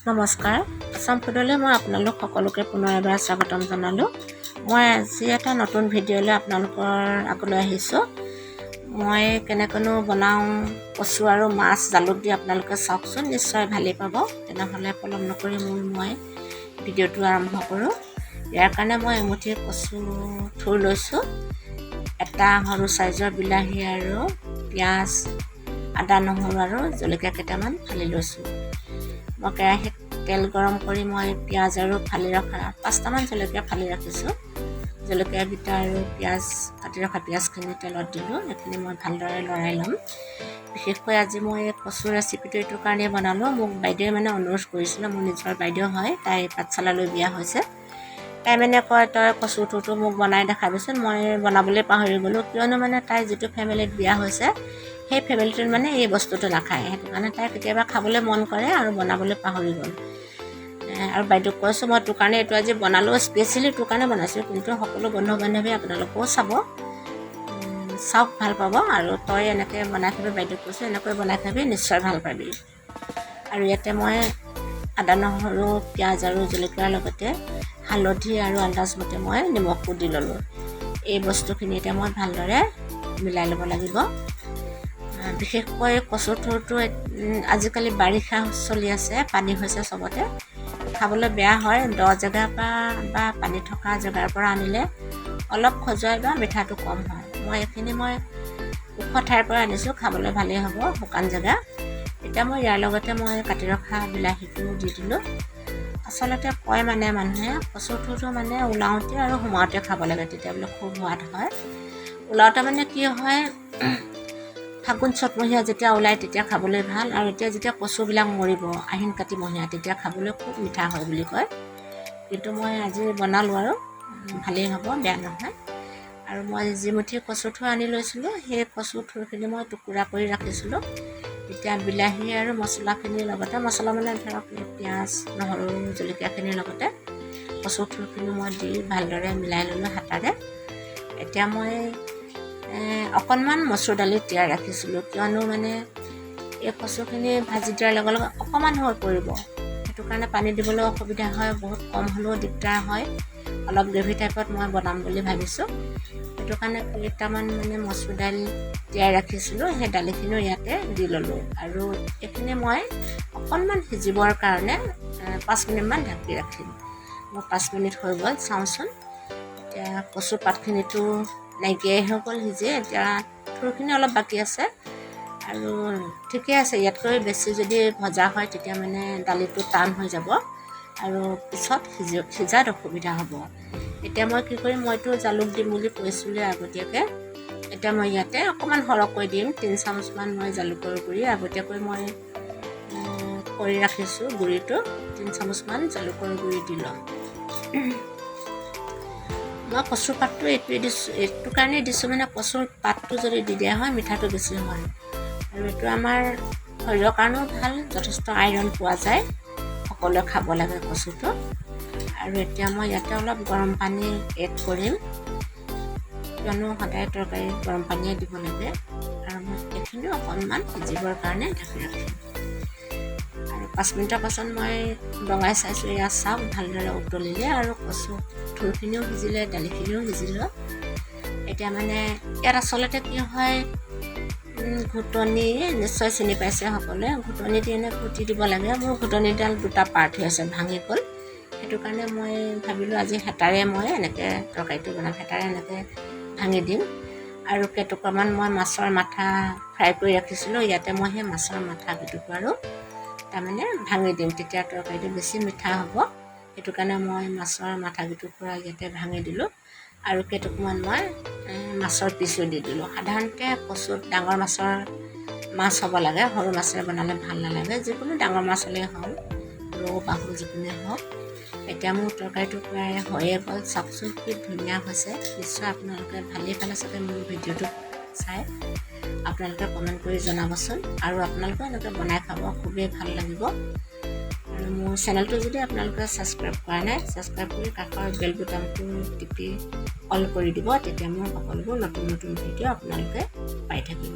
নমস্কাৰ, আসাম ফুডলৈ মই আপোনালোক সকলোকে পুনৰ এবাৰ স্বাগতম জনালোঁ। মই আজি এটা নতুন ভিডিঅ'লৈ আপোনালোকৰ আগলৈ আহিছোঁ। মই কেনেকৈনো বনাওঁ কচু আৰু মাছ জালুক দি আপোনালোকে চাওকচোন, নিশ্চয় ভালেই পাব। তেনেহ'লে পলম নকৰি মই ভিডিঅ'টো আৰম্ভ কৰোঁ। ইয়াৰ কাৰণে মই এমুঠি কচু থুৰ লৈছোঁ, এটা সৰু চাইজৰ বিলাহী আৰু পিঁয়াজ, আদা নহৰু আৰু জলকীয়া কেইটামান ফালি লৈছোঁ। মই কেৰাহীত তেল গৰম কৰি মই পিঁয়াজ আৰু ফালি ৰখা 5টামান জলকীয়া ফালি ৰাখিছোঁ। জলকীয়াকেইটা আৰু পিঁয়াজ কাটি ৰখা পিঁয়াজখিনি তেলত দিলোঁ। এইখিনি মই ভালদৰে লৰাই ল'ম। বিশেষকৈ আজি মই কচু ৰেচিপিটো এইটো কাৰণেই বনালোঁ, মোক বাইদেৱে অনুৰোধ কৰিছিলে। মোৰ নিজৰ বাইদেউ হয়, তাই পাঠশালালৈ বিয়া হৈছে। তাই কয়, তই কচু থুৰটো মোক বনাই দেখাবিচোন। মই বনাবলৈ পাহৰি গ'লোঁ, কিয়নো তাই যিটো ফেমিলিত বিয়া হৈছে সেই ফেমিলিটোত এই বস্তুটো নাখায়। সেইটো কাৰণে তাই কেতিয়াবা খাবলৈ মন কৰে আৰু বনাবলৈ পাহৰি গ'ল। আৰু বাইদেউক কৈছোঁ, মই তোৰ কাৰণে এইটো আজি বনালোঁ, স্পেচিয়েলি তোৰ কাৰণে বনাইছোঁ। কিন্তু সকলো বন্ধু বান্ধৱী আপোনালোকেও চাওক, ভাল পাব। আৰু তই এনেকৈ বনাই খাবি, বাইদেউক কৈছোঁ, এনেকৈ বনাই খাবি, নিশ্চয় ভাল পাবি। আৰু ইয়াতে মই আদা নহৰু পিঁয়াজ আৰু জলকীয়াৰ লগতে হালধি আৰু আন্দাজমতে মই নিমখো দি ল'লোঁ। এই বস্তুখিনি এতিয়া মই ভালদৰে মিলাই ল'ব লাগিব। বিশেষকৈ কচু থুৰটো আজিকালি বাৰিষা চলি আছে, পানী হৈছে চবতে, খাবলৈ বেয়া হয়। দ জেগাৰ পৰা বা পানী থকা জেগাৰ পৰা আনিলে অলপ খজুৱাই বা মিঠাটো কম হয়। এইখিনি ওখ ঠাইৰ পৰা আনিছোঁ, খাবলৈ ভালেই হ'ব, শুকান জেগা। এতিয়া মই ইয়াৰ লগতে মই কাটি ৰখা বিলাহীটো দি দিলোঁ। আচলতে কয় মানুহে কচু থুৰটো ওলাওঁতে আৰু সোমাওঁতে খাব লাগে, তেতিয়া বোলে খুব সোৱাদ হয়। ওলাওঁতে কি হয়, ফাগুন চ'তমহীয়া যেতিয়া ওলায় তেতিয়া খাবলৈ ভাল। আৰু এতিয়া যেতিয়া কচুবিলাক মৰিব আহিন কাতিমহীয়া, তেতিয়া খাবলৈ খুব মিঠা হয় বুলি কয়। কিন্তু মই আজি বনালোঁ আৰু ভালেই হ'ব, বেয়া নহয়। আৰু মই যিমুঠি কচু থুৰ আনি লৈছিলোঁ, সেই কচু থুৰখিনি মই টুকুৰা কৰি ৰাখিছিলোঁ। এতিয়া বিলাহী আৰু মছলাখিনিৰ লগতে, মছলা ধৰক পিঁয়াজ নহৰু জলকীয়াখিনিৰ লগতে কচু থুৰখিনি মই দি ভালদৰে মিলাই ল'লোঁ হাতাৰে। এতিয়া মই অকণমান মচুৰ দালি তিয়াই ৰাখিছিলোঁ, কিয়নো এই কচুখিনি ভাজি দিয়াৰ লগে লগে অকণমান হৈ পৰিব। সেইটো কাৰণে পানী দিবলৈ অসুবিধা হয়, বহুত কম হ'লেও দিগদাৰ হয়। অলপ গ্ৰেভি টাইপত মই বনাম বুলি ভাবিছোঁ। সেইটো কাৰণে কেইটামান মচুৰ দালি তিয়াই ৰাখিছিলোঁ, সেই দালিখিনিও ইয়াতে দি ল'লোঁ। আৰু এইখিনি মই অকণমান সিজিবৰ কাৰণে 5 মিনিটমান ঢাকি ৰাখিম। মোৰ 5 মিনিট হৈ গ'ল, চাওঁচোন। এতিয়া কচু পাতখিনিতো নাইকিয়াই হৈ গ'ল সিজি। এতিয়া থুৰখিনি অলপ বাকী আছে আৰু ঠিকে আছে। ইয়াতকৈ বেছি যদি ভজা হয় তেতিয়া দালিটো টান হৈ যাব আৰু পিছত সিজাত অসুবিধা হ'ব। এতিয়া মই কি কৰিম, মইতো জালুক দিম বুলি কৈছিলোঁ আগতীয়াকৈ। এতিয়া মই ইয়াতে অকণমান সৰহকৈ দিম, 3 চামুচমান মই জালুকৰ গুড়ি আগতীয়াকৈ মই কৰি ৰাখিছোঁ। গুড়িটো 3 চামুচমান জালুকৰ গুড়ি দি ল'ম। মই কচুৰ পাতটো এইটো কাৰণেই দিছোঁ, কচুৰ পাতটো যদি দি দিয়া হয় মিঠাটো বেছি হয়। আৰু এইটো আমাৰ শৰীৰৰ কাৰণেও ভাল, যথেষ্ট আইৰণ পোৱা যায়। সকলোৱে খাব লাগে কচুটো। আৰু এতিয়া মই ইয়াতে অলপ গৰম পানী এড কৰিম, কিয়নো সদায় তৰকাৰী গৰম পানীয়ে দিব লাগে। আৰু মই এইখিনিও অকণমান সিজিবৰ কাৰণে ঢাকি ৰাখিম। আৰু 5 মিনিটৰ পাছত মই ডঙাই চাইছোঁ, ইয়াত চাওক ভালদৰে উতলিলে আৰু কচু থুৰখিনিও সিজিলে, দালিখিনিও সিজিলে। এতিয়া ইয়াত আচলতে কি হয়, ঘুটনি নিশ্চয় চিনি পাইছে সকলোৱে, ঘুটনি দি কুটি দিব লাগে। মোৰ ঘুটনিডাল 2টা পাৰ্ট হৈ আছে, ভাঙি গ'ল। সেইটো কাৰণে মই ভাবিলোঁ আজি হেতাৰে মই এনেকৈ তৰকাৰীটো বনাম, হেতাৰে এনেকৈ ভাঙি দিম। আৰু কেইটুকুৰামান মই মাছৰ মাথা ফ্ৰাই কৰি ৰাখিছিলোঁ, ইয়াতে মই সেই মাছৰ মাথা কেইটুকুৰাও ভাঙি দিম, তেতিয়া তৰকাৰীটো বেছি মিঠা হ'ব। সেইটো কাৰণে মই মাছৰ মাথা কেইটুকুৰা ইয়াতে ভাঙি দিলোঁ। আৰু কেইটুকুৰামান মই মাছৰ পিচো দি দিলোঁ। সাধাৰণতে কচুত ডাঙৰ মাছ হ'ব লাগে, সৰু মাছেৰে বনালে ভাল নালাগে। যিকোনো ডাঙৰ মাছ হ'লেই হ'ল, ৰৌ বাহু যিকোনোৱে হওক। এতিয়া মোৰ তৰকাৰীটো প্ৰায় হৈয়ে গ'ল, চাওকচোন কি ধুনীয়া হৈছে। নিশ্চয় আপোনালোকে ভালেই পালে চাগে মোৰ ভিডিঅ'টো চাই। আপোনালোকে কমেণ্ট কৰি জনাবচোন। আৰু আপোনালোকে এনেকৈ বনাই খাব, খুবেই ভাল লাগিব। আৰু মোৰ চেনেলটো যদি আপোনালোকে ছাবস্ক্ৰাইব কৰা নাই, ছাবস্ক্ৰাইব কৰি কাষৰ বেল বুটামটো টিপি অল কৰি দিব, তেতিয়া মোৰ সকলোবোৰ নতুন নতুন ভিডিঅ' আপোনালোকে পাই থাকিব।